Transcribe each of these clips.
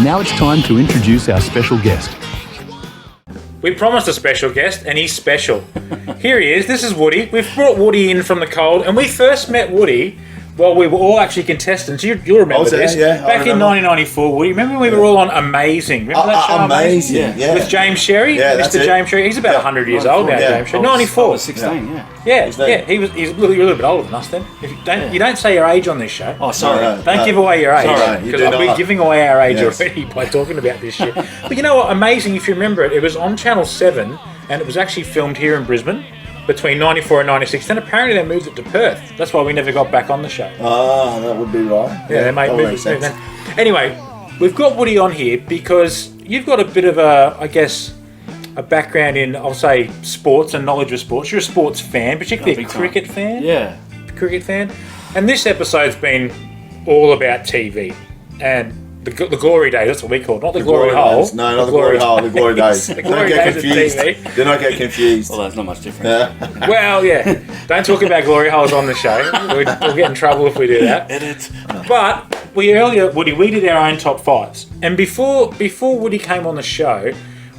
Now it's time to introduce our special guest. We promised a special guest, and he's special. Here he is. This is Woody. We've brought Woody in from the cold, and we first met Woody while we were all actually contestants. You'll remember this. Yeah, Back in 1994, Woody. Remember when we were all on Amazing? Remember that show? Amazing, yeah. With James Sherry? Yeah, that's Mr. it. James Sherry. He's about 100 years old now, James Sherry. 94. I was 16, Yeah. He's a little bit older than us then. You don't say your age on this show. Oh, sorry. Don't give away your age. Sorry, because I've been giving away our age already by talking about this shit. But you know what? Amazing, if you remember it, it was on Channel 7 and it was actually filmed here in Brisbane between 94 and 96. Then apparently they moved it to Perth. That's why we never got back on the show. Ah, that would be right. Yeah, they might move it then. Anyway, we've got Woody on here because you've got a bit of a background in, I'll say, sports and knowledge of sports. You're a sports fan, particularly a cricket fan. Yeah. Cricket fan. And this episode's been all about TV and the glory days. That's what we call it, not the glory hole. No, not the glory hole. The glory days. The glory days of TV. Do not get confused. Well, that's not much different. Yeah. Well, yeah. Don't talk about glory holes on the show. We'll get in trouble if we do that. Edit. But we did our own top fives. And before Woody came on the show,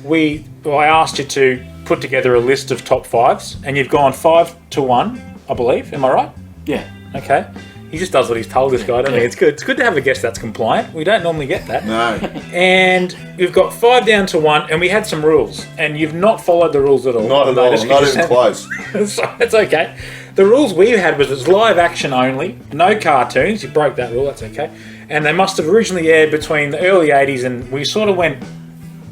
I asked you to put together a list of top fives, and you've gone 5-1, I believe. Am I right? Yeah. Okay. He just does what he's told, this guy, doesn't he? It's good. It's good to have a guest that's compliant. We don't normally get that. No. And we've got 5 down to 1, and we had some rules, and you've not followed the rules at all. Not at all. Not even close. So it's okay. The rules we had was it's live action only, no cartoons. You broke that rule. That's okay. And they must have originally aired between the early 80s, and we sort of went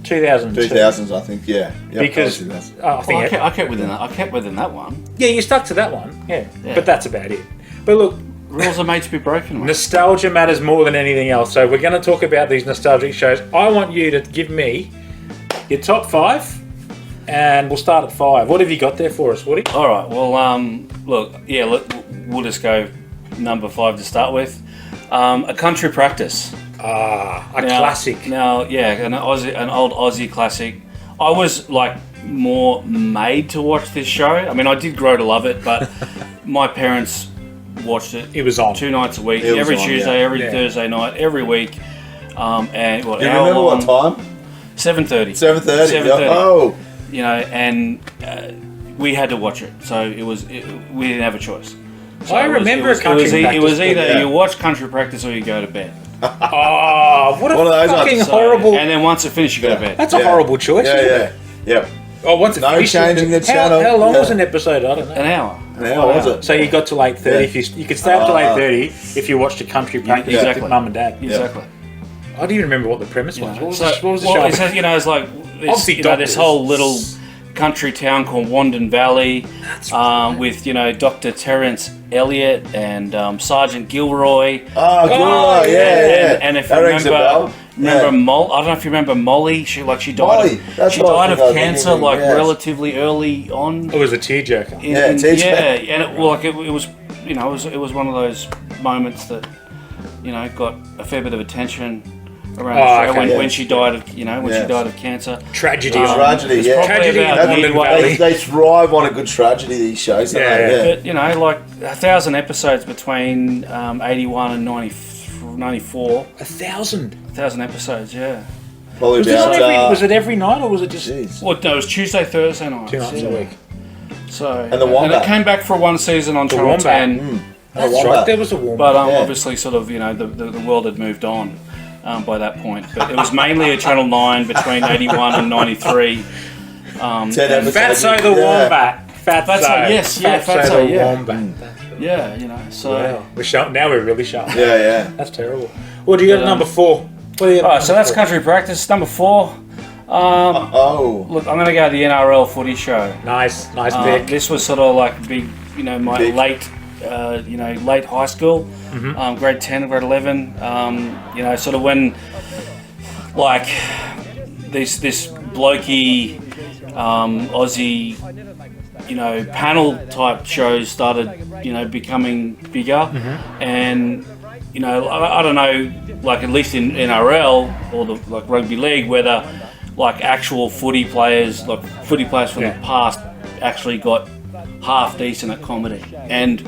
2002. 2000s, I think. Yeah. Yep, Because I kept within that. I kept within that one. Yeah, you stuck to that one. Yeah. But that's about it. But look, rules are made to be broken. Mate. Nostalgia matters more than anything else. So we're going to talk about these nostalgic shows. I want you to give me your top 5, and we'll start at 5. What have you got there for us, Woody? All right. Well, we'll just go number 5 to start with. A Country Practice. Classic. Now, an old Aussie classic. I was like more made to watch this show. I mean, I did grow to love it, but my parents watched it. It was on 2 nights a week, every Tuesday, every Thursday night, every week. And what? Do you remember what time? 7:30. 7:30. Oh. You know, and we had to watch it, so we didn't have a choice. So I remember a Country Practice. It was either you watch Country Practice or you go to bed. Oh, what a fucking horrible! And then once it finished, you go to bed. That's a horrible choice. Yeah. Oh, once it finished, changing the channel. How long was an episode? I don't know. An hour. Was it? So you got to 8:30. You could stay up till 8:30 if you watched a Country Practice with Mum and Dad. Exactly. I don't even remember what the premise was. What was the show? It's like this whole little country town called Wandon Valley, with Dr. Terence Elliott and Sergeant Gilroy. Oh, Gilroy, yeah. And if you remember Molly, I don't know if you remember Molly. She died. She died of cancer relatively early on. It was a tearjerker. And it was one of those moments that got a fair bit of attention around the show when she died of she died of cancer. Tragedy. Tragedy. They thrive on a good tragedy, these shows. But 1,000 episodes between 81 and 94. 1,000. 1,000 episodes, yeah. Probably was it every night or was it just? Well, no, it was Tuesday, Thursday night. 2 nights a week. So and it came back for one season on Channel 10. That's right. There was a Wombat. But obviously, sort of, the world had moved on by that point. But it was mainly a Channel 9 between 81 and 10 93. episodes. Fatso the Wombat. Fatso, yes, Fatso the Wombat. Yeah, so... Wow. We're sharp. Now we're really sharp. Yeah. That's terrible. What do you got at number 4? Alright, so that's Country Practice. Number 4. Look, I'm going to go to the NRL footy show. Nice pick. This was sort of like big, my late high school, grade 10, grade 11. Sort of when, like, this blokey Aussie, panel type shows started, becoming bigger, and I don't know, like at least in NRL or the rugby league, whether like actual footy players from the past actually got half decent at comedy, and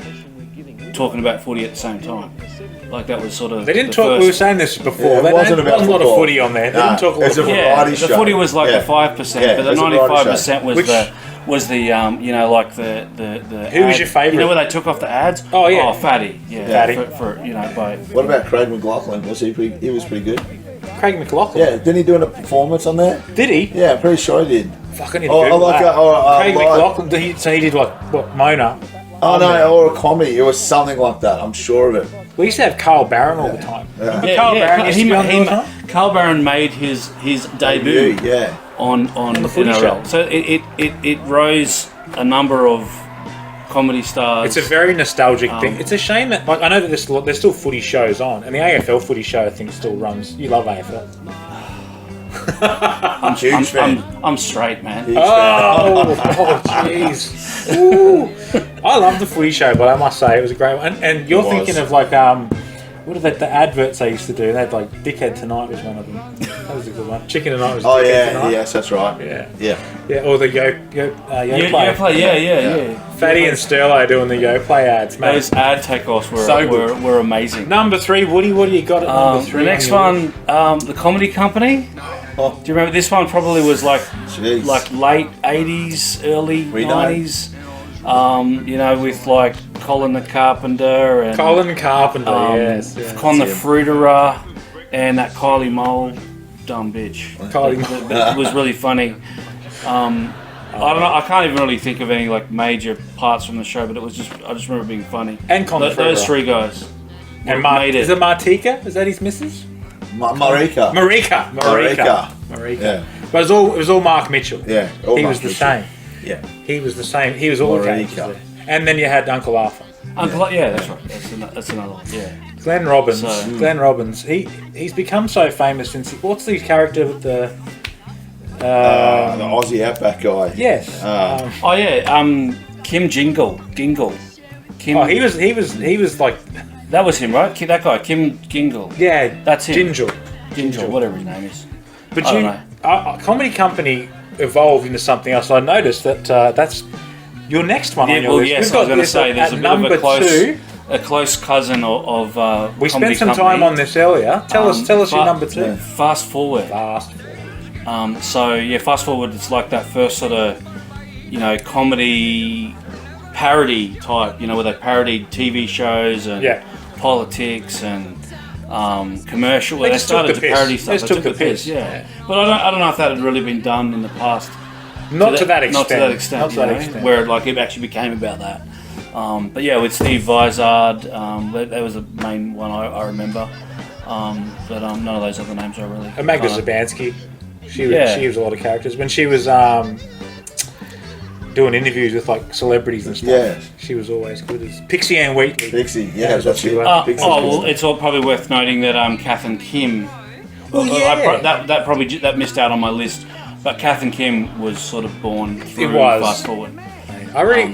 talking about footy at the same time. Like that was sort of. They didn't talk. We were saying this before. Yeah, There wasn't a lot of footy on there. They didn't talk a lot it's of a footy. variety the show. footy was like Yeah. the 5%, Yeah, but the it's a variety 95% show. was Which- the you know, like the Who was ad. your favourite? You know where they took off the ads? Oh, yeah. Oh, Fatty. Yeah, Fatty. For you know, by What about Craig McLaughlin? He was pretty good. Craig McLaughlin. Yeah, didn't he do a performance on there? Did he? Yeah, I'm pretty sure he did. Fucking need to Oh, Google like that. Craig like- McLaughlin. So he did what? Mona. Oh there. no, or a comedy. It was something like that. I'm sure of it. We used to have Carl Barron all the time. Remember Carl Barron used to be on all the time? Carl Barron made his debut Yeah. on the footy NRL. show. So it rose a number of comedy stars. It's a very nostalgic thing. It's a shame that, like, I know that there's still footy shows on, and the AFL footy show I think still runs. You love AFL. Huge fan. I'm straight, man. Huge Oh, jeez. Ooh. I love the footy show, but I must say it was a great one. And you're It was. thinking of like what are the adverts they used to do? They had like Dickhead Tonight was one of them. That was a good one. Chicken Tonight was Oh Dickhead yeah, Tonight. yes, that's right. Yeah. Yeah. Yeah, or the Yo Play. Yeah. Fatty and Sterlo doing the Yo Play ads, mate. Those ad takeoffs So good. were amazing. Number 3, Woody, what do you got at number 3? The next one, the Comedy Company. Oh, Do you remember this one? Probably was like jeez. late 80s, early We know. 90s. You know, with like Colin the Carpenter and Colin Carpenter, yes. Con the Fruiterer and that Kylie Mole dumb bitch. Kylie It was really funny. I don't know. I can't even really think of any like major parts from the show, but I just remember it being funny. And Con the Those Fruiterer. three guys. And made is it Martika? Is that his missus? Marika. Marika. Yeah. But it was all Mark Mitchell. Yeah. He was the same. Yeah. He was the same. He was all the characters Marika. there. And then you had Uncle Arthur. Uncle, yeah, that's right. That's another one. Yeah. Glenn Robbins. So- Glenn Robbins. He's become so famous since. What's the character with the? The Aussie Outback guy. Yes. Oh yeah. Kim Gingle. Kim. He was like, That was him, right? That guy, Kim Gingle. yeah, That's him. Ginger. Whatever his name is. But I you, don't Comedy Company evolved into something else. I noticed that that's your next one on your list. Yes, We've I was got going to this say there's at a bit of number a 2. close cousin of We Comedy spent some Company. time on this earlier. Tell us your number 2. yeah. Fast Forward. Fast. Fast Forward. It's like that first sort of, comedy parody type. Where they parodied TV shows and Yeah. politics and commercial. They They just took started the to piss. parody They stuff. just took the piss. Yeah. But I don't know if that had really been done in the past. Not to that extent. Not to that extent. Not to that extent. Where like it actually became about that. But yeah, with Steve Vizard, that was the main one I remember. But none of those other names are really. And Magda Zabansky. She was a lot of characters. When she was doing interviews with like celebrities and stuff, Yeah. she was always good as Pixie Ann Wheatley. Pixie. Yeah, That's that's what it. you are. Pixie's well, good. it's all probably worth noting that Kath and Kim. That probably missed out on my list. But Kath and Kim was sort of born through was. Fast Forward.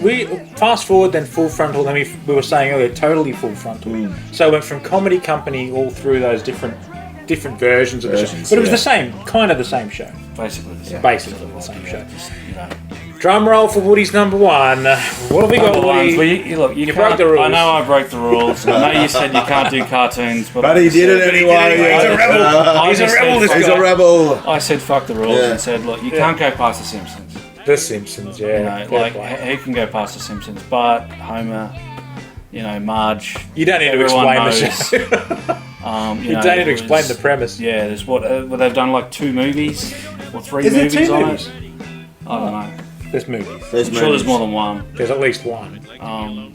We fast forward, then Full Frontal. Then we were saying earlier, totally Full Frontal. So it went from Comedy Company all through those different versions of the show. But it was kind of the same show. Basically the same. Basically the same show. Drum roll for Woody's number 1. What have we got, Woody? Well, you broke can't- the rules. I know I broke the rules. I know you said you can't do cartoons, But he did it anyway. He's a rebel. I He's a just rebel, said this He's guy. a rebel. I said fuck the rules Yeah. and said, look, you can't go past The Simpsons. The Simpsons, yeah. Fair play. Who can go past The Simpsons? Bart, Homer, Marge. You don't need to Everyone explain the knows. show. You don't need to explain the premise. Yeah, there's what they've done like 2 movies or 3 Is there movies 2 on movies? it. I don't know. There's movies. I'm sure there's more than one. There's at least one.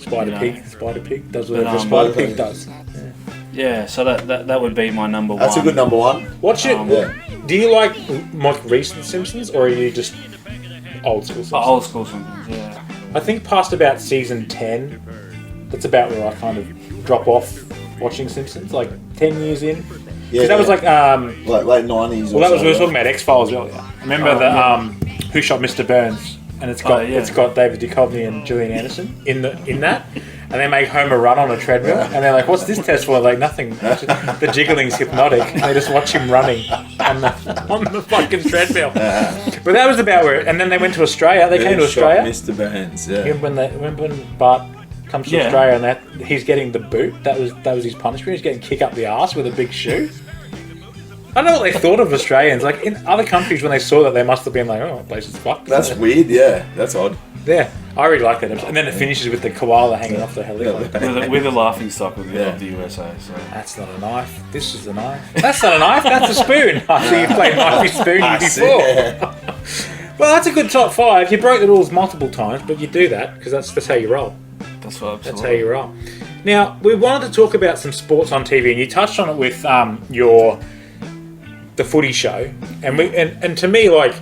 Spider Pig does whatever Spider Pig does. Yeah, so that would be my number 1. That's a good number 1. What's your? Yeah. Do you like more recent Simpsons or are you just old school Simpsons? Old school Simpsons, yeah. I think past about season 10, that's about where I kind of drop off watching Simpsons. Like 10 years in. Yeah, that was like like late 90s. well, that was we were talking about X-Files earlier. Remember Who Shot Mr. Burns? And it's got David Duchovny and Gillian Anderson in that, and they make Homer run on a treadmill, and they're like, "What's this test for?" Like nothing. The jiggling's hypnotic. And they just watch him running on the fucking treadmill. But that was about where. And then they went to Australia. They came to Australia. Mr. Burns. Yeah. When Bart comes to Australia and that he's getting the boot. That was his punishment. He's getting kicked up the arse with a big shoe. I don't know what they thought of Australians. Like in other countries, when they saw that, they must have been like, "Oh, that place is fucked." That's weird. Yeah, that's odd. Yeah, I really like that. And then it finishes with the koala hanging off the helicopter. with a laughing stock of the USA. So. That's not a knife. This is a knife. That's not a knife. That's a spoon. I see you played knifey spoony before. Well, that's a good top 5. You broke the rules multiple times, but you do that because that's how you roll. That's what. That's how you roll. Now, we wanted to talk about some sports on TV, and you touched on it with the footy show, and to me, like,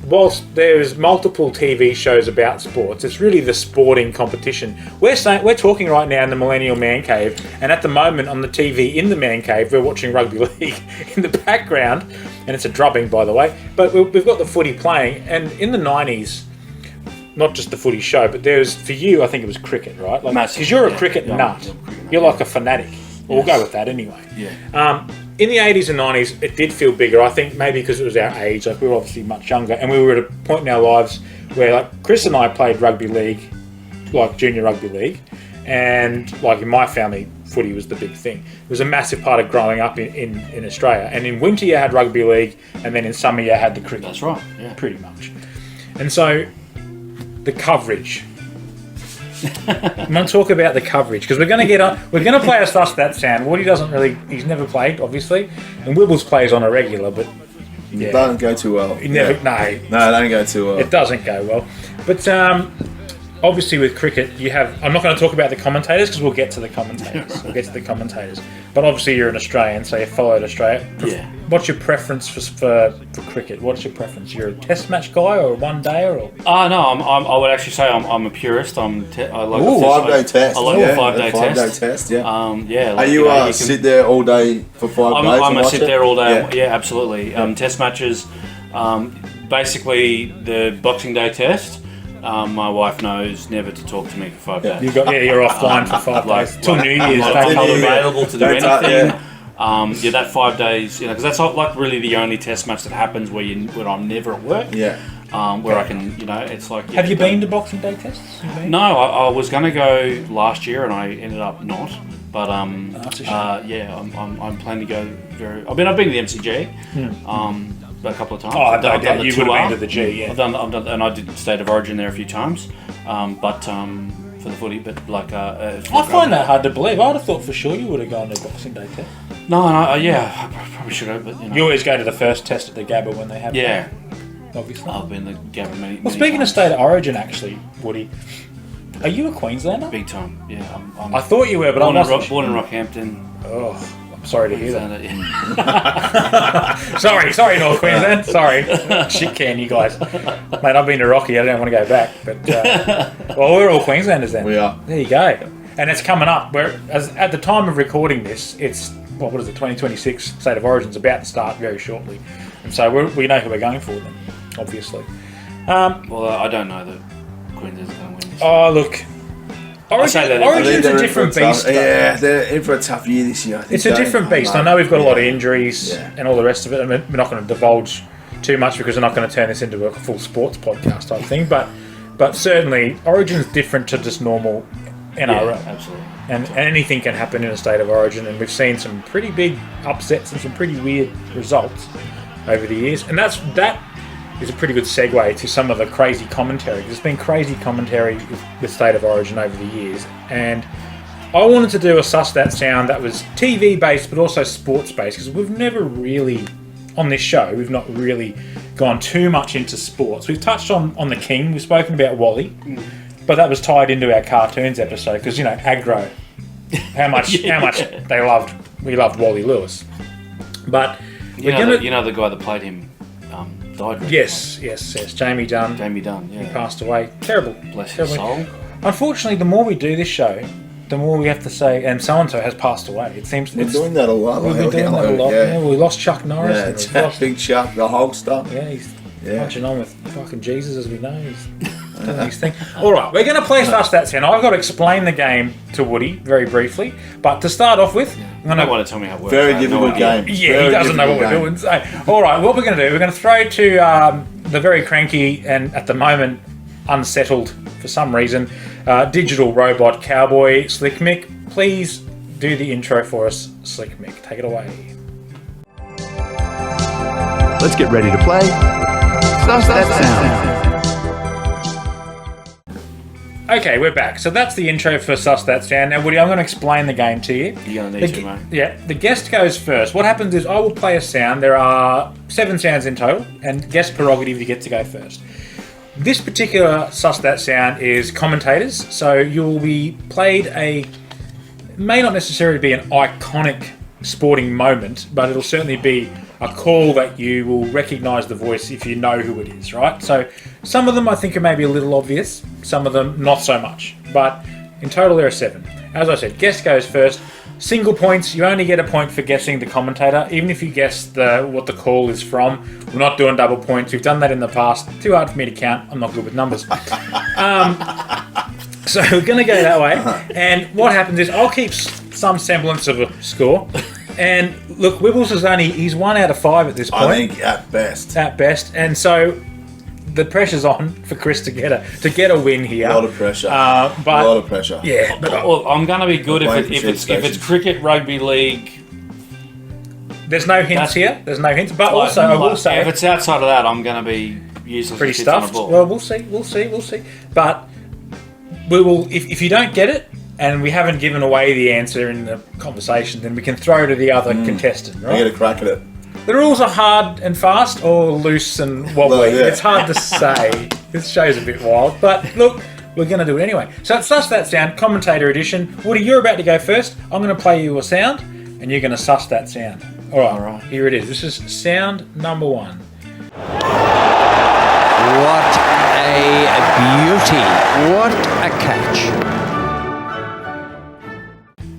whilst there's multiple TV shows about sports, it's really the sporting competition. We're talking right now in the Millennial Man Cave, and at the moment on the TV in the Man Cave, we're watching rugby league in the background, and it's a drubbing, by the way. But we've got the footy playing, and in the 90s, not just the footy show, but there's, for you, I think it was cricket, right? Like, because you're a cricket nut. You're like a fanatic. We'll go with that anyway. Yeah. In the 80s and 90s, it did feel bigger. I think maybe because it was our age. Like, we were obviously much younger, and we were at a point in our lives where, like, Chris and I played rugby league, like junior rugby league, and like in my family, footy was the big thing. It was a massive part of growing up in Australia. And in winter you had rugby league, and then in summer you had the cricket. That's right. Yeah. Pretty much. And so the coverage. I'm going to talk about the coverage because we're going to play a Suss That Sound. Woody he's never played, obviously, and Wibbles plays on a regular, but it doesn't go too well. No, it don't go too well. It doesn't go well. But obviously with cricket, I'm not going to talk about the commentators because we'll get to the commentators. But obviously you're an Australian, so you followed Australia. Yeah. What's your preference for cricket? What's your preference? You're a test match guy or a one dayer? Or? No, I would actually say I'm a purist. I like a 5-day test. I like a 5-day test. Test. Yeah. Yeah. Like, are you sit there all day for 5 days? I'm a sit there all day. Yeah, absolutely. Test matches. Basically, the Boxing Day test. My wife knows never to talk to me for 5 days. You're offline for 5 days till New Year's. I'm not available to do anything. That 5 days, because that's like really the only test match that happens where I'm never at work. Yeah. Where I can, it's like. Have you been to Boxing Day tests? No, I was going to go last year and I ended up not. But that's a shame. I'm planning to go I've been to the MCG. A couple of times. Oh, I doubt you would have been to the G. Yeah. I've done, and I did State of Origin there a few times, but for the footy. But like, I find that hard to believe. I'd have thought for sure you would have gone to Boxing Day test. No, I probably should have. But you always go to the first test at the Gabba when they have. Yeah, obviously. I've been to Gabba many. Well, speaking of State of Origin, actually, Woody, are you a Queenslander? Big time. Yeah, I thought you were, but born I wasn't. Born in Rockhampton. Oh. Sorry to hear that. Yeah. sorry, North Queensland. Sorry. Shit can, you guys. Mate, I've been to Rocky. I don't want to go back. But well, we're all Queenslanders then. We are. There you go. And it's coming up. At the time of recording this, it's, what is it, 2026 State of Origin's about to start very shortly. And so we know who we're going for then, obviously. Well, I don't know that Queensland's going to win this. Oh, look. Origin's a different beast. Yeah, they're in for a tough year this year. It's a different beast. I know we've got a lot of injuries and all the rest of it. And we're not going to divulge too much because we're not going to turn this into a full sports podcast type thing. But certainly, Origin's different to just normal NRL. Yeah, absolutely. And anything can happen in a State of Origin. And we've seen some pretty big upsets and some pretty weird results over the years. And that is a pretty good segue to some of the crazy commentary. There's been crazy commentary with State of Origin over the years, and I wanted to do a Suss That Sound that was TV based but also sports based, because we've never really, on this show, we've not really gone too much into sports. We've touched on the King, we've spoken about Wally, but that was tied into our cartoons episode because, aggro, how much we loved Wally Lewis. But you know the guy that played him died. Yes, Jamie Dunn. Yeah. He passed away. Terrible. Bless his soul. Unfortunately, the more we do this show, the more we have to say, and so-and-so has passed away. It seems we're doing that a lot. We've been doing that a lot. Yeah, we lost Chuck Norris. Yeah, Big Chuck, the Hulkster. Yeah, he's punching on with fucking Jesus, as we know. He's doing his thing. All right, we're going to play Suss That Sound. I've got to explain the game to Woody very briefly, but to start off with, I don't want to tell me how it works. Very difficult game. Yeah, he doesn't know what we're doing. So, all right, what we're going to do, we're going to throw to the very cranky and at the moment unsettled for some reason, digital robot cowboy Slick Mick. Please do the intro for us, Slick Mick. Take it away. Let's get ready to play. Suss That Sound. Okay, we're back. So that's the intro for Suss That Sound. Now, Woody, I'm going to explain the game to you. You're going to need to, mate. Yeah, the guest goes first. What happens is I will play a sound. There are 7 sounds in total, and guest prerogative, you get to go first. This particular Suss That Sound is commentators, so you will be played it may not necessarily be an iconic sporting moment, but it'll certainly be a call that you will recognise the voice if you know who it is, right? So some of them I think are maybe a little obvious, some of them not so much, but in total there are 7. As I said, guest goes first. Single points, you only get a point for guessing the commentator, even if you guess what the call is from. We're not doing double points. We've done that in the past. Too hard for me to count. I'm not good with numbers. So we're going to go that way. And what happens is I'll keep some semblance of a score. And look, Wibbles is he's 1 out of 5 at this point. I think at best. At best. And so the pressure's on for Chris to get a win here. A lot of pressure. But, a lot of pressure. Yeah. But Well, I'm going to be good if it's cricket, rugby league. There's no hints here. There's no hints. But also, I will say, if it's outside of that, I'm going to be useless. Pretty as on a stuffed. ball. Well, we'll see. But we will. If you don't get it, and we haven't given away the answer in the conversation, then we can throw to the other contestant. Right? I get a crack at it. The rules are hard and fast, or loose and wobbly. Well, yeah. It's hard to say. This show's a bit wild, but look, we're going to do it anyway. So it's Suss That Sound, commentator edition. Woody, you're about to go first. I'm going to play you a sound, and you're going to suss that sound. All right. Here it is. This is sound number 1. What a beauty. What a catch.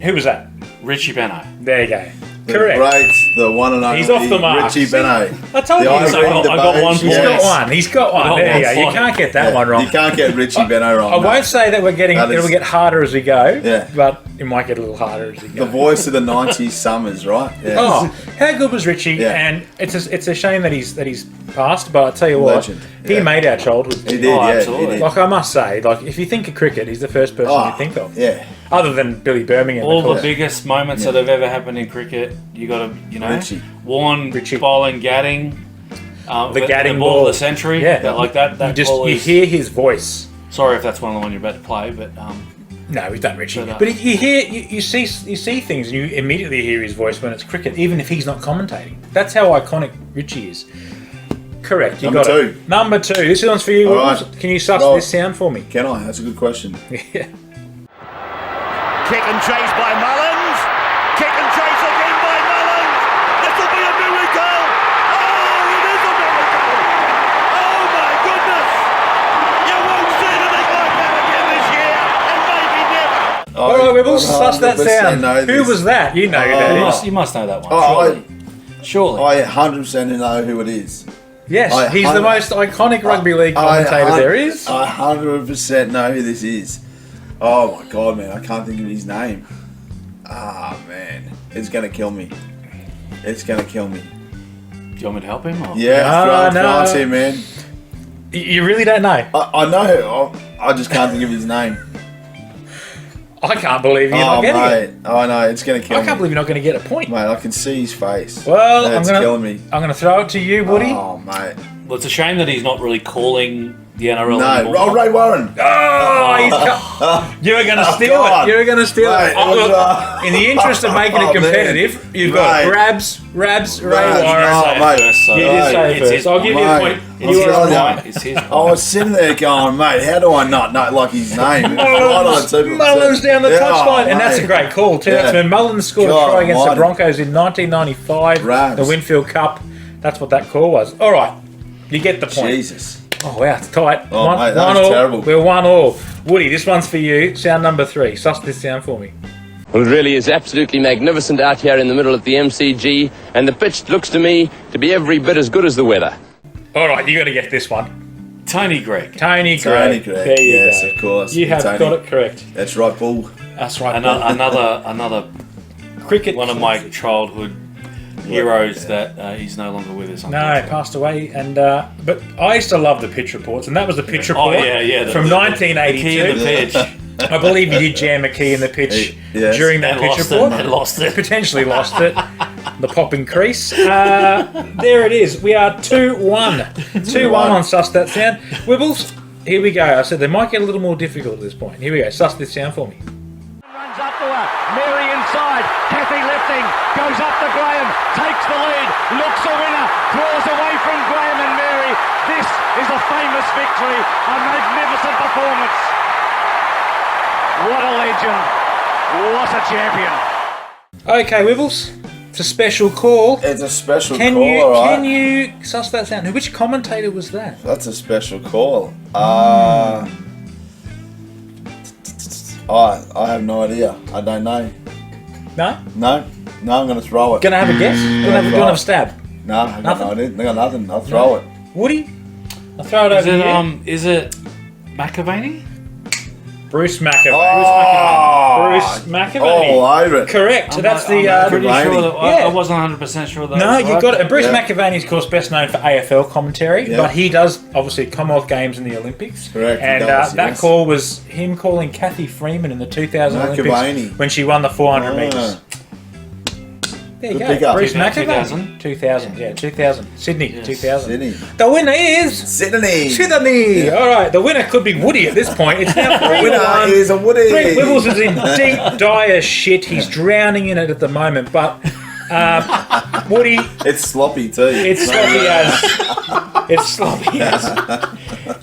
Who was that? Richie Beno. There you go. The Correct. Great, the one and only He's off the mark. Richie Beno. I told you. I got 1 He's point. got one. He's got one. I got There you one go. You point. can't get that one wrong. You can't get Richie Beno wrong. I won't say that it'll get harder as we go. Yeah. But it might get a little harder as we go. The voice of the 90s summers, right? Yeah. Oh, how good was Richie? Yeah. And it's a shame that he's passed. But I tell you what, Legend. he Yeah. made our childhood. He did, Oh, yeah. absolutely. He did. Like I must say, like if you think of cricket, he's the first person you think of. Yeah. Other than Billy Birmingham. of All course. the biggest moments that have ever happened in cricket, you got to, Richie. Warren Richie. bowling Gadding, The Gadding ball ball. of the century, Yeah. that, like that You call you is. hear his voice. Sorry if that's one of the one you're about to play, but No, we've done Richie. But, But you see things, and you immediately hear his voice when it's cricket, even if he's not commentating. That's how iconic Richie is. Correct. You Number got 2. it. Number 2. This one's for you. All Wills. right. Can you suss Well- this sound for me? Can I? That's a good question. Yeah. Kick and chase by Mullins. Kick and chase again by Mullins. This will be a miracle. Oh, it is a miracle. Oh my goodness. You won't see anything like that again this year, and maybe never. All right, Wibbles, suss that 100% sound. know Who this. was that? You know who that is. you must know that one. Oh, Surely. I 100% know who it is. Yes, I he's the hundred- most iconic rugby league commentator there is. I 100% know who this is. Oh my god, man, I can't think of his name. Ah, man, it's gonna kill me. It's gonna kill me. Do you want me to help him? Or? Yeah, No, throw it no. to him, man. You really don't know. I know. I just can't think of his name. I can't believe you're not getting it. mate. Oh no, it's gonna kill me. I can't believe you're not going to get a point. Mate, I can see his face. Well, It's killing me. I'm gonna throw it to you, Woody. Oh, mate. Well, it's a shame that he's not really calling the NRL No, anymore. oh, Ray Warren. You were going to Oh, steal God. it. You were going to steal Mate, it. Oh, it was, look, in the interest of making Oh, it competitive, man. you've got Mate. Rabs, Ray Rabs, Warren. no. Say it mate. first, so- You did say it It's first. his I'll give you a point. point. Mate, You it's were his right. point. It's his I was sitting there going, mate, how do I not know like his name? It was right on the tip of my Mullins tip. down the Yeah, touchline, and that's a mate. great call too. That's Yeah. when Mullins scored a God try against the almighty. Broncos in 1995, Rabs. the Winfield Cup. That's what that call was. All right, you get the point. Jesus. Oh wow, it's tight. Oh, mate, that was all. terrible. We're 1-1. Woody, this one's for you. Sound number 3. Suss this sound for me. Well, it really is absolutely magnificent out here in the middle at the MCG, and the pitch looks to me to be every bit as good as the weather. All right, you got to get this one. Tony Gregg. Tony Gregg. Tony Gregg. There you Yes, go. of course. You have Tony. got it correct. That's right, Bull. That's right. Another cricket. one of my childhood heroes that he's no longer with us. No, passed away, and but I used to love the pitch reports, and that was the pitch report Oh yeah, from the 1982. key in the pitch. I believe you did jam a key in the pitch Yes. during that They pitch lost report. it. They lost it. Potentially lost it. The popping crease. There it is. We are 2-1. 2-1 on Suss That Sound. Wibbles, here we go. I said they might get a little more difficult at this point. Here we go. Suss this sound for me. Runs up to her, Mary inside, Kathy lifting, goes up to Graham, takes the lead, looks a winner, draws away from Graham and Mary. This is a famous victory, a magnificent performance. What a legend, what a champion. Okay, Wibbles. It's a special call. It's a special Can call, you alright? can you suss that sound? Which commentator was that? That's a special call. I have no idea. I don't know. No? No, I'm gonna throw it. Gonna have a guess? Do you want to have a stab? No, I got Nothing? no idea. I got nothing. I'll throw it. Woody? I'll throw it over to you. Is it McAvaney? Bruce McAvaney. Oh, Bruce McAvaney. all over it. Correct. So that's the. I'm pretty McAvaney. sure that Yeah. I wasn't 100% sure that. No, was you right. got it. Bruce Yeah. McAvaney is, of course, best known for AFL commentary, Yeah. but he does obviously Commonwealth Games and the Olympics. Correct, he And does, that yes. call was him calling Kathy Freeman in the 2000 Olympics McAvaney. when she won the 400 metres. Ah. There you Good go. pick up. Bruce 2000? McAvaney. 2000. Yeah, 2000. Sydney, 2000. Sydney. The winner is Sydney. Sydney. Yeah. All right, the winner could be Woody at this point. It's now 3-1. Winner is a Woody. Brett Wibbles is in deep, dire shit. He's drowning in it at the moment, but Woody, It's sloppy too. it's sloppy as. It's sloppy as.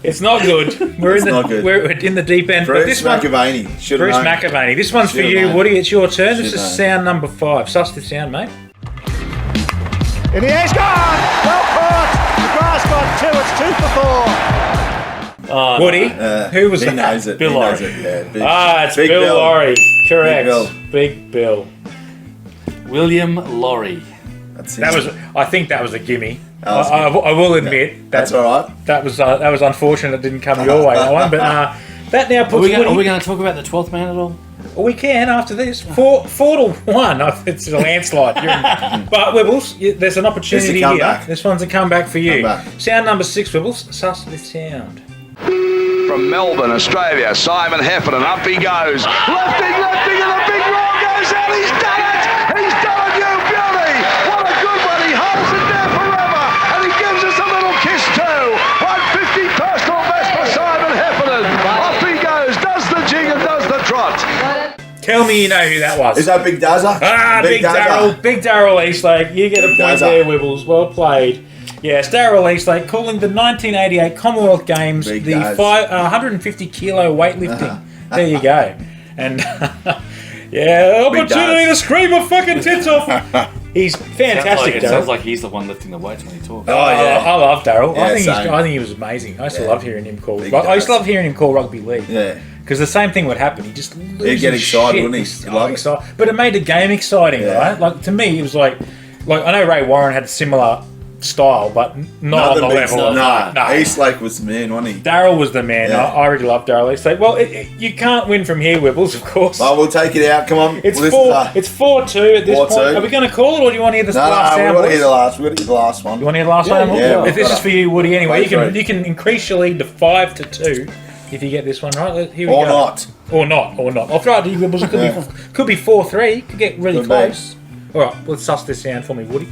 It's not good. We're not good. We're in the deep end. But Bruce this one, McAvaney. Should Bruce have known. McAvaney. This one's for Should've you, known. Woody. It's your turn. This Should've is known. sound number 5. Suss the sound, mate. In the air's gone, well caught, the grass got 2, it's 2 for 4. Woody, who was He that? knows it. Bill he knows Laurie. it. Yeah, big, It's Big Bill Laurie. Correct. Bill. Big Bill. William Laurie. That's That his- was. I think that was a gimme. That was I will admit That's all right. that was unfortunate. It didn't come your way, that one. But that now puts Are we Woody. going to talk about the 12th man at all? We can after this. 4-1. It's a landslide. But Wibbles, there's an opportunity It's a here. comeback. This one's a comeback for you. Comeback. Sound number 6, Wibbles. Suss this sound. From Melbourne, Australia, Simon Heffernan, up he goes. Lifting, and the big roll goes out. He's done it! He's done it, you beauty! What a good one! He holds it there forever, and he gives us a little kiss too. 150 personal best for Simon Heffernan. Off he goes, does the jig and does the trot. Tell me you know who that was. Is that Big Dazza? Big Darryl. Big Darryl Eastlake. You get a Big point Dazza. there, Wibbles. Well played. Yes, Darryl Eastlake calling the 1988 Commonwealth Games, Big the Daz. 150 kilo weightlifting. There you go. And yeah, opportunity to Daz. scream my fucking tits off. He's fantastic, It Darryl. sounds like he's the one lifting the weights when he talks. Oh, yeah. I love Darryl. Yeah, I think same. I think he was amazing. I used to Yeah. love hearing him call. Big I used to Daz. love hearing him call rugby league. Yeah. Because the same thing would happen. He'd just lose He'd get his excited, shit. wouldn't he? He's He'd so love it. excited. But it made the game exciting, Yeah. right? Like to me, it was like I know Ray Warren had a similar style, but not on the level. of No, Eastlake was the man, wasn't he? Darryl was the man. Yeah. I really love Darryl Eastlake. Well, you can't win from here, Wibbles, of course. Oh, we'll take it out. Come on. It's Well, this four. is, It's 4-2 at this 4-2. point. Are we going to call it, or do you want to hear the last No, we sound? want to boys? hear the last. We got to hear the last one. You want to hear the last Yeah, one? yeah, If this we've is got for you, Woody, anyway, Play through. you can increase your lead to 5-2 if you get this one right. Here we Or go. not. Or not. I'll throw it to you, Wibbles. It could be 4-3. Could get really Could be. close. All right, let's suss this sound for me, Woody.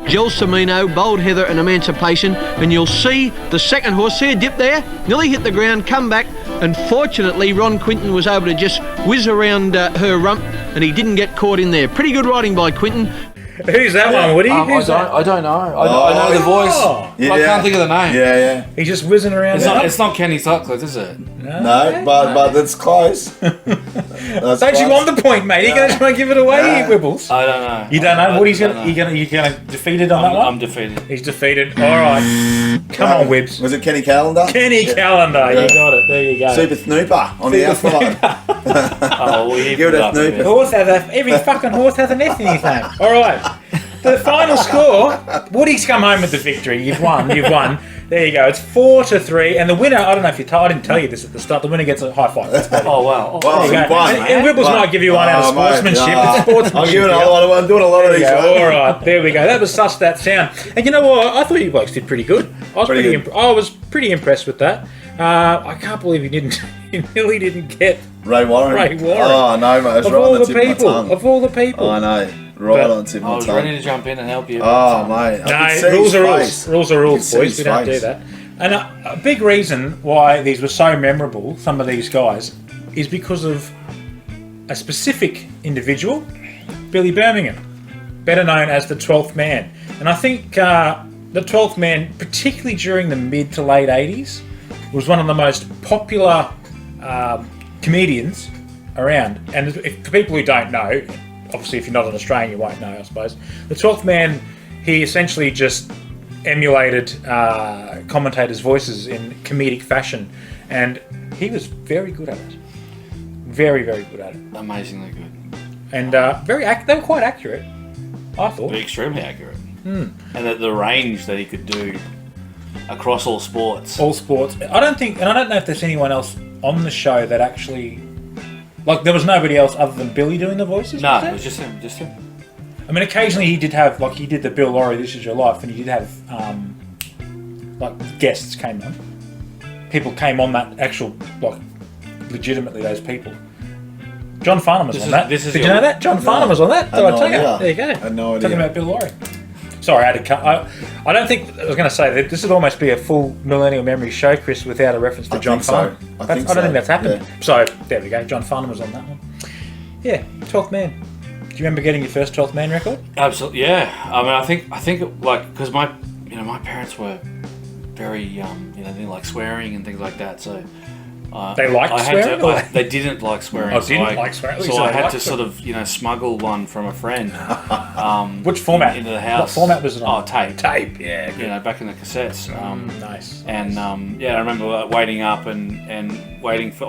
Jill Semino, Bold Heather and Emancipation, and you'll see the second horse, see a dip there, nearly hit the ground, come back, and fortunately Ron Quinton was able to just whiz around her rump and he didn't get caught in there. Pretty good riding by Quinton. Who's that one, Woody? Who's that? I don't know. I know the voice. Oh. Yeah. I can't think of the name. Yeah. He's just whizzing around. It's not Kenny Sutcliffe, is it? No, but that's close. That's Don't you close. want the point, mate? You're going to try and give it away, No. Wibbles. I don't know. You don't know? Woody's don't going know. to... You're going to defeat it on that one? I'm defeated. He's defeated. All right. Come on, Wibs. Was it Kenny Calendar? Kenny Calendar. You got it. There you go. Super Snooper on the outside. Oh, well, you Give it a up snooper. bit. Every fucking horse has an F in his name. All right. The final score, Woody's come home with the victory. You've won. There you go. It's 4-3, and the winner. I don't know if you. I didn't tell you this at the start. The winner gets a high five. That's better. Oh, wow. Well, There you he go. won. And Wibbles Won. might give you one out of Oh, mate, sportsmanship. yeah. It's sportsmanship. I'm giving yeah. a lot of. I'm doing a lot of There you these. go. All right, there we go. That was Suss That Sound. And you know what? I thought you blokes did pretty good. I was Pretty pretty. good. I was pretty impressed with that. I can't believe you didn't. You nearly didn't get Ray Warren. Ray Warren. Oh, no, mate. It's Of right all on the the tip people. of my tongue. Of all the people. I know. Right But on the tip of I my was tongue. ready to jump in and help you. Oh, mate. I No, could see rules his are face. rules. Rules are I rules, could see boys. his We don't do face. that. And a big reason why these were so memorable, some of these guys, is because of a specific individual, Billy Birmingham, better known as the 12th Man. And I think the 12th Man, particularly during the mid to late 80s, was one of the most popular comedians around. And for people who don't know, obviously if you're not an Australian you won't know, I suppose. The 12th Man, he essentially just emulated commentators' voices in comedic fashion, and he was very good at it. Very, very good at it. Amazingly good. And they were quite accurate, I thought. Extremely accurate. And the range that he could do across all sports. All sports. I don't know if there's anyone else on the show that actually, like, there was nobody else other than Billy doing the voices. No, was it there? was just him. I mean, occasionally he did have, like, he did the Bill Laurie "This Is Your Life," and he did have, like, guests came on. People came on that actual, like, legitimately those people. John Farnham was on that. Did you know that? John Farnham was on that. Did I tell you? There you go. I had no idea. Talking about Bill Laurie. Sorry, I had to cut. I don't think I was going to say that this would almost be a full Millennial Memory show, Chris, without a reference to John Farnham. I don't so. think that's happened. Yeah. So there we go. John Farnham was on that one. Yeah, 12th Man. Do you remember getting your first 12th Man record? Absolutely, yeah. I mean, I think it, like, because my parents were very, they didn't like swearing and things like that. So They liked swearing? They didn't like swearing. Oh, didn't like swearing? So I had to sort of, smuggle one from a friend. Which format? Into the house. What format was it on? Oh, tape. Tape, yeah. Back in the cassettes. Nice. And I remember waiting up and waiting for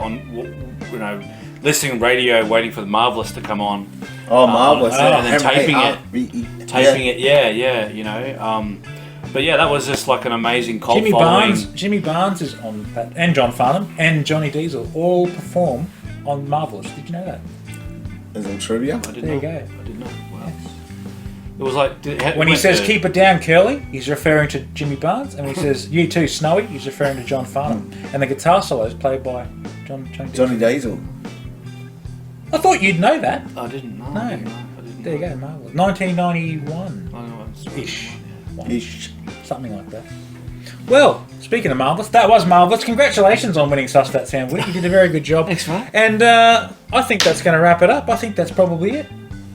listening to radio, waiting for the Marvelous to come on. Oh, Marvelous! And then taping it. But yeah, that was just like an amazing cult following. Jimmy Barnes is on that, and John Farnham and Johnny Diesel all perform on Marvelous. Did you know that? There's a trivia. There you go. I didn't know. Wow. It was like when he says "keep it down, Curly," he's referring to Jimmy Barnes, and when he says "you too, Snowy," he's referring to John Farnham. And the guitar solo is played by Johnny Diesel. I thought you'd know that. I didn't know. No. I didn't There you go, Marvelous. 1991-ish. Ish. Something like that. Well, speaking of Marvelous, that was Marvelous. Congratulations on winning Suss That Sound, Woody. You did a very good job. Thanks, mate. And I think that's going to wrap it up. I think that's probably it.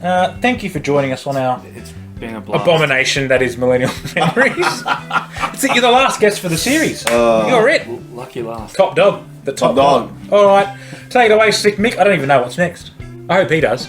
Thank you for joining us on our It's been a blast. abomination that is Millennial Memories. You're the last guest for the series. You're it. Lucky last. Top dog. The top dog. All right. Take it away, Slick Mick. I don't even know what's next. I hope he does.